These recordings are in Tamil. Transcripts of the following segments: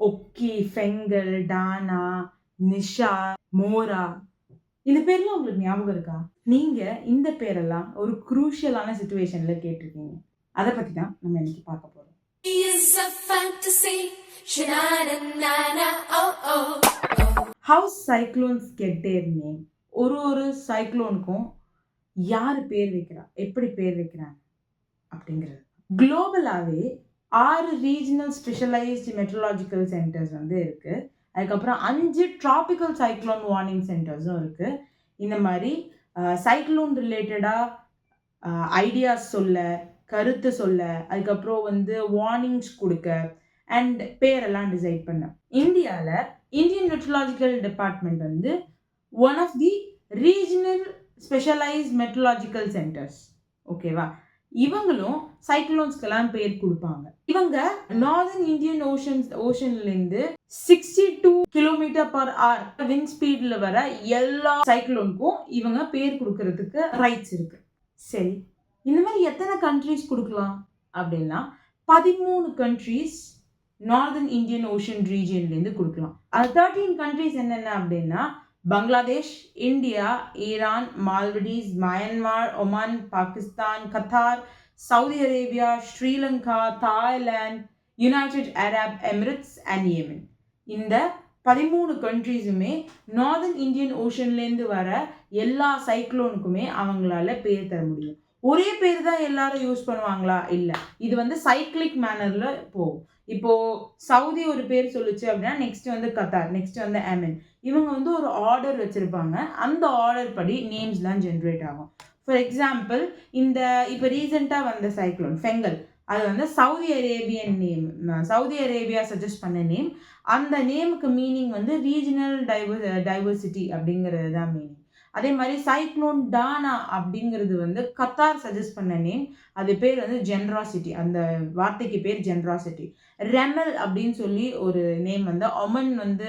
ஒக்கி, ஃபெங்கல், டானா, நிஷா, மோரா, இந்த பேர்லாம் உங்களுக்கு ஞாபகம் இருக்கா? நீங்க இந்த பேரெல்லாம் ஒரு குரூஷியலான சிச்சுவேஷன்ல கேட்டிருக்கீங்க. அதை பத்தி தான் நம்ம இன்னைக்கு பார்க்க போறோம். How cyclones get their name? ஒரு சைக்ளோனுக்கும் யார் பேர் வைக்கிறா, எப்படி பேர் வைக்கிறாங்க அப்படிங்கிறது. குளோபலாகவே 6 ரீஜனல் ஸ்பெஷலைஸ்டு மெட்ரலாஜிக்கல் சென்டர்ஸ் வந்து இருக்கு. அதுக்கப்புறம் 5 ட்ராபிக்கல் சைக்ளோன் வார்னிங் சென்டர்ஸும் இருக்கு. இந்த மாதிரி சைக்ளோன் ரிலேட்டடாக ஐடியாஸ் சொல்ல, கருத்து சொல்ல, அதுக்கப்புறம் வந்து வார்னிங்ஸ் கொடுக்க அண்ட் பேரெல்லாம் டிசைட் பண்ண. இந்தியாவில் இந்தியன் மெட்ரலாஜிக்கல் டிபார்ட்மெண்ட் வந்து one of the regional specialised meteorological centres. ஓகேவா? இவங்களும் சைக்ளோன்ஸ்க்கெல்லாம் பேர் கொடுப்பாங்க. இவங்க நார்தர்ன் இந்தியன் ஓஷன்லேருந்து 62 km/h விண்ட் ஸ்பீட்ல வர எல்லா சைக்ளோனுக்கும் இவங்க பேர் கொடுக்கறதுக்கு ரைட்ஸ் இருக்கு. சரி, இந்த மாதிரி எத்தனை கண்ட்ரிஸ் கொடுக்கலாம் அப்படின்னா 13 கண்ட்ரிஸ் நார்தர்ன் இந்தியன் ஓஷன் ரீஜியன்லேருந்து கொடுக்கலாம். அது 13 கண்ட்ரிஸ் என்னென்ன அப்படின்னா Bangladesh, India, Iran, Maldives, Myanmar, Oman, Pakistan, Qatar, Saudi Arabia, Sri Lanka, Thailand, United Arab Emirates and Yemen. இந்த 13 கண்ட்ரிஸுமே நார்தர்ன் இந்தியன் ஓஷன்லேருந்து வர எல்லா சைக்ளோனுக்குமே அவங்களால பேர் தர முடியும். ஒரே பேர் தான் எல்லாரும் யூஸ் பண்ணுவாங்களா? இல்லை, இது வந்து சைக்கிளிக் மேனர்ல போகும். இப்போ சவுதி ஒரு பேர் சொல்லுச்சு அப்படின்னா நெக்ஸ்ட் வந்து கத்தார், நெக்ஸ்ட் வந்து அமென். இவங்க வந்து ஒரு ஆர்டர் வச்சிருப்பாங்க. அந்த ஆர்டர் படி நேம்ஸ்லாம் ஜென்ரேட் ஆகும். ஃபார் எக்ஸாம்பிள், இந்த இப்போ ரீசெண்டாக வந்த சைக்ளோன் ஃபெங்கல், அது வந்து Saudi Arabian name, Saudi Arabia suggest பண்ண நேம். அந்த நேமுக்கு மீனிங் வந்து ரீஜனல் டைவர்சிட்டி அப்படிங்கிறது தான் மீனிங். அதே மாதிரி சைக்ளோன் டானா அப்படிங்கிறது வந்து கத்தார் சஜஸ்ட் பண்ண நேம். அது பேர் வந்து ஜென்ராசிட்டி, அந்த வார்த்தைக்கு பேர் ஜென்ராசிட்டி. ரெமல் அப்படின்னு சொல்லி ஒரு நேம் வந்து ஒமன் வந்து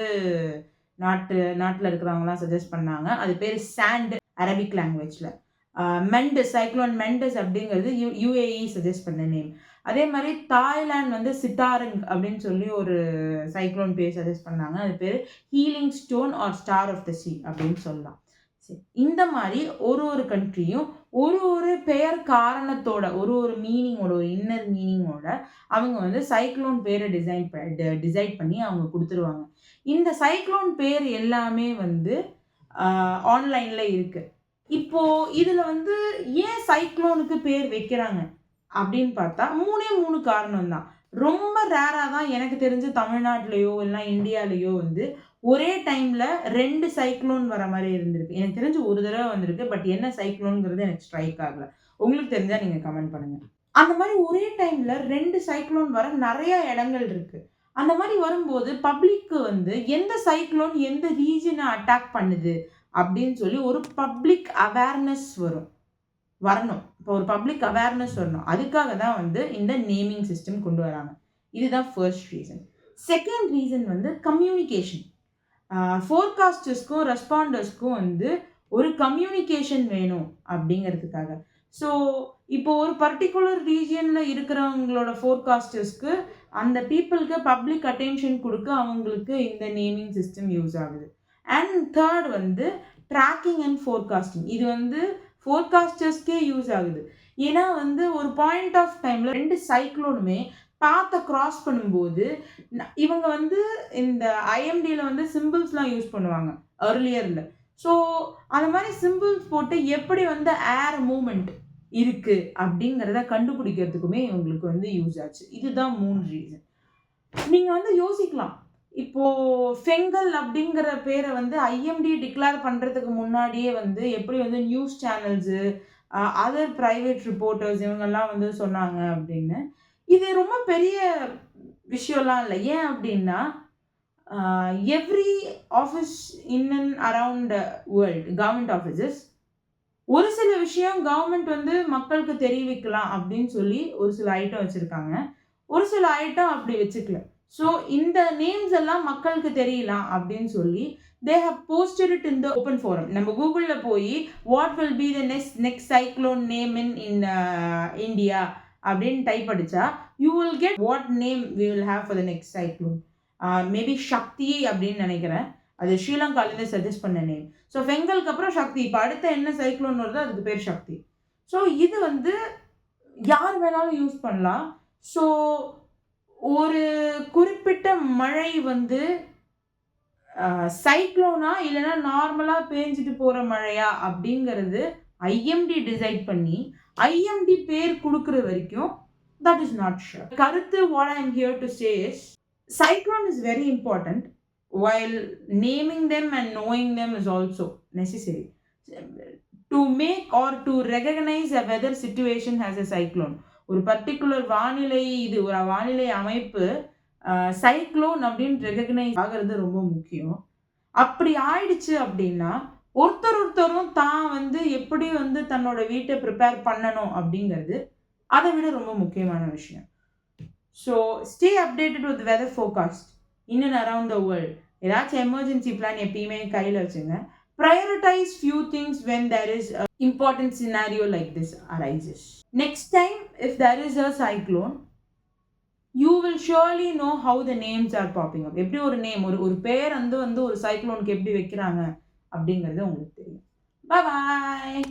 நாட்டில் இருக்கிறவங்களாம் சஜஸ்ட் பண்ணாங்க. அது பேர் சாண்ட் அரபிக் லாங்குவேஜில். மெண்டஸ், சைக்ளோன் மெண்டஸ் அப்படிங்கிறது யுஏஇ சஜஸ்ட் பண்ண நேம். அதே மாதிரி தாய்லாந்து வந்து சித்தாரங் அப்படின்னு சொல்லி ஒரு சைக்ளோன் பேர் சஜஸ்ட் பண்ணாங்க. அது பேர் healing stone or star of the sea அப்படின்னு சொல்லலாம். இந்த மாதிரி ஒரு கண்ட்ரியும் ஒரு பெயர் காரணத்தோட, ஒரு மீனிங்கோட, ஒரு இன்னர் மீனிங்கோட அவங்க வந்து சைக்ளோன் பேரை டிசைட் பண்ணி அவங்க கொடுத்துருவாங்க. இந்த சைக்ளோன் பேர் எல்லாமே வந்து ஆன்லைன்ல இருக்கு. இப்போ இதுல வந்து ஏன் சைக்ளோனுக்கு பேர் வைக்கிறாங்க அப்படின்னு பார்த்தா 3 காரணம் தான். ரொம்ப ரேரா தான் எனக்கு தெரிஞ்சு தமிழ்நாட்டிலையோ இல்லை இந்தியாலேயோ வந்து ஒரே டைம்ல 2 சைக்ளோன் வர மாதிரி இருந்திருக்கு. எனக்கு தெரிஞ்சு ஒரு தடவை வந்திருக்கு. பட் என்ன சைக்ளோன்ங்கிறது எனக்கு ஸ்ட்ரைக் ஆகல. உங்களுக்கு தெரிஞ்சா நீங்க கமெண்ட் பண்ணுங்க. அந்த மாதிரி ஒரே டைம்ல 2 சைக்ளோன் வர நிறைய இடங்கள் இருக்கு. அந்த மாதிரி வரும்போது பப்ளிக்கு வந்து எந்த சைக்ளோன் எந்த ரீஜனை அட்டாக் பண்ணுது அப்படின்னு சொல்லி ஒரு பப்ளிக் அவேர்னஸ் வரணும். இப்போ ஒரு பப்ளிக் அவேர்னஸ் வரணும். அதுக்காக தான் வந்து இந்த நேமிங் சிஸ்டம் கொண்டு வராங்க. இதுதான் ஃபர்ஸ்ட் ரீசன். செகண்ட் ரீசன் வந்து கம்யூனிகேஷன். ஃபோர்காஸ்டர்ஸ்க்கும் ரெஸ்பாண்டர்ஸ்க்கும் வந்து ஒரு கம்யூனிகேஷன் வேணும் அப்படிங்கிறதுக்காக. ஸோ இப்போ ஒரு பர்டிகுலர் ரீஜியனில் இருக்கிறவங்களோட ஃபோர்காஸ்டர்ஸ்க்கு அந்த பீப்புளுக்கு பப்ளிக் அட்டென்ஷன் கொடுக்க அவங்களுக்கு இந்த நேமிங் சிஸ்டம் யூஸ் ஆகுது. அண்ட் தேர்ட் வந்து ட்ராக்கிங் அண்ட் ஃபோர்காஸ்டிங். இது வந்து ஃபோர்காஸ்டர்ஸ்க்கே யூஸ் ஆகுது. ஏன்னா வந்து ஒரு பாயிண்ட் ஆஃப் டைமில் 2 சைக்ளோனுமே பாத்தை கிராஸ் பண்ணும்போது இவங்க வந்து இந்த ஐஎம்டியில் வந்து சிம்பிள்ஸ்லாம் யூஸ் பண்ணுவாங்க ஏர்லியரில். ஸோ அந்த மாதிரி சிம்பிள்ஸ் போட்டு எப்படி வந்து ஏர் மூமெண்ட் இருக்குது அப்படிங்கிறத கண்டுபிடிக்கிறதுக்குமே இவங்களுக்கு வந்து யூஸ் ஆச்சு. இதுதான் 3 ரீசன். நீங்கள் வந்து யோசிக்கலாம், இப்போது ஃபெங்கல் அப்படிங்கிற பேரை வந்து ஐஎம்டி டிக்ளேர் பண்ணுறதுக்கு முன்னாடியே வந்து எப்படி வந்து news channels, other private reporters இவங்கெல்லாம் வந்து சொன்னாங்க அப்படின்னு. இது ரொம்ப பெரிய விஷயம்லாம் இல்லை. ஏன் அப்படின்னா every office in and around world government offices ஒரு சில விஷயம் கவர்மெண்ட் வந்து மக்களுக்கு தெரிவிக்கலாம் அப்படின்னு சொல்லி ஒரு சில ஐட்டம் வச்சுருக்காங்க. ஒரு சில ஐட்டம் அப்படி வச்சுக்கல. ஸோ இந்த நேம்ஸ் எல்லாம் மக்களுக்கு தெரியலாம் அப்படின்னு சொல்லி they have posted it in the open forum. நம்ம கூகுளில் போய் what will be the next cyclone name in India அப்படின்னு டைப் அடிச்சா you will get what name we will have for the next cyclone. Maybe Shakti அப்படின்னு நினைக்கிறேன். அது ஸ்ரீலங்காலேருந்து சஜஸ்ட் பண்ண நேம். ஸோ பெங்கலுக்கு அப்புறம் சக்தி. இப்போ அடுத்த என்ன சைக்ளோன் வருதோ அதுக்கு பேர் சக்தி. ஸோ இது வந்து யார் வேணாலும் யூஸ் பண்ணலாம். ஸோ ஒரு குறிப்பிட்ட மழை வந்து சைக்ளோனா இல்லைன்னா நார்மலாக பேஞ்சிட்டு போகிற மழையா அப்படிங்கிறது ஐஎம்டி டிசைட் பண்ணி ஐஎம்டி பேர் கொடுக்குற வரைக்கும் that is not sure. கருத்து what I am here to say is cyclone is very important while naming them and knowing them is also necessary to make or to recognize a weather situation as a cyclone. ஒரு பர்டிகுலர் வானிலை இது ஒரு வானிலை அமைப்பு சைக்ளோன் அப்படின்னு ரெகக்னைஸ் ஆகிறது ரொம்ப முக்கியம். அப்படி ஆயிடுச்சு அப்படின்னா ஒருத்தரும் தான் வந்து எப்படி வந்து தன்னோட வீட்டை ப்ரிப்பேர் பண்ணணும் அப்படிங்கிறது அதை விட ரொம்ப முக்கியமான விஷயம். So stay updated with weather forecast in and around the world. ஏதாச்சும் எமர்ஜென்சி பிளான் எப்பயுமே கையில் வச்சுங்க. Prioritise few things when there is important scenario like this arises. Next time if there is a cyclone, you will surely know how the names are popping up. எப்படி ஒரு நேம் ஒரு பேர் வந்து ஒரு சைக்ளோனுக்கு எப்படி வைக்கிறாங்க அப்படிங்கிறது உங்களுக்கு தெரியும். Bye bye.